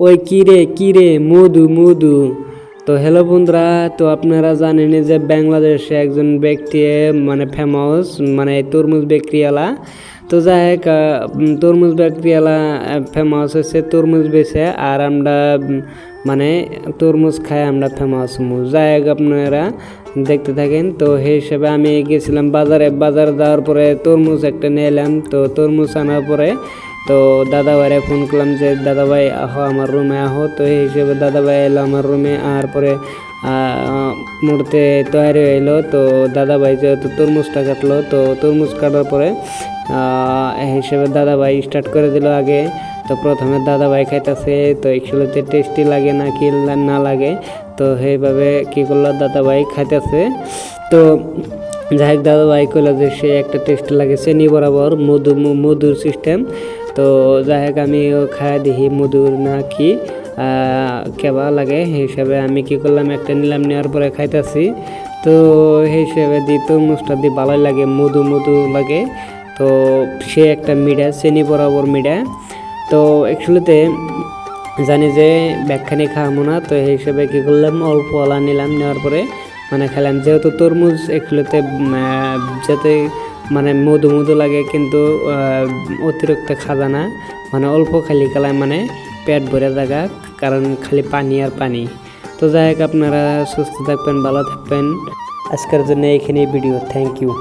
ওই কিরে মধু মধু। তো হ্যালো বন্ধুরা, তো আপনারা জানেন যে বাংলাদেশে একজন ব্যক্তি মানে ফেমাস মানে তরমুজ বিক্রিওয়ালা। তো যাই হোক তরমুজ বিক্রিওয়ালা ফেমাস হচ্ছে তরমুজ বেচে, আর আমরা মানে তরমুজ খাই আমরা ফেমাস হমু। যাই হোক আপনারা দেখতে থাকেন। তো সেই হিসেবে আমি গেছিলাম বাজারে যাওয়ার পরে তরমুজ একটা নিয়ে এলাম। তো তরমুজ আনার পরে তো দাদা ভাইরে ফোন করলাম যে দাদা ভাই আহো আমার রুমে আহো। তো এই হিসেবে দাদা ভাই এলো আমার রুমে, আর পরে মুড়তে তৈরি হইলো। তো দাদা ভাই যেহেতু তরমুজটা কাটলো, তো তরমুজ কাটার পরে এই হিসেবে দাদা ভাই স্টার্ট করে দিল আগে। তো প্রথমে দাদা ভাই খাইতেছে, তো একচুয়ালিতে টেস্টি লাগে না কি না লাগে, তো সেইভাবে কি করলো দাদা ভাই খাইতেছে। তো যাই হোক দাদা ভাই কইলো যে সে একটা টেস্ট লাগে চেনি বরাবর মধুর সিস্টেম। তো যাই হোক আমিও খাই দেখি মধুর না কি কেবা লাগে, সেই হিসাবে আমি কি করলাম একটা নিলাম, নেওয়ার পরে খাইতেছি। তো সেই হিসেবে দিই তরমুজটা দিয়ে ভালোই লাগে, মধু লাগে। তো সে একটা মিঠা চেনি বরাবর মিঠা। তো অ্যাকচুয়ালিতে জানি যে ব্যাগখানি খাওয়াবো না, তো সেই হিসেবে কী করলাম অল্প ওলা নিলাম, নেওয়ার পরে মানে খেলাম। যেহেতু তরমুজ অ্যাকচুয়ালিতে যাতে মানে মধু লাগে, কিন্তু অতিরিক্ত খাজা না, মানে অল্প খালি খেলায় মানে পেট ভরে থাকা, কারণ খালি পানি আর পানি। তো যাই হোক আপনারা সুস্থ থাকবেন, ভালো থাকবেন। আজকের জন্য এইখানেই ভিডিও। Thank you.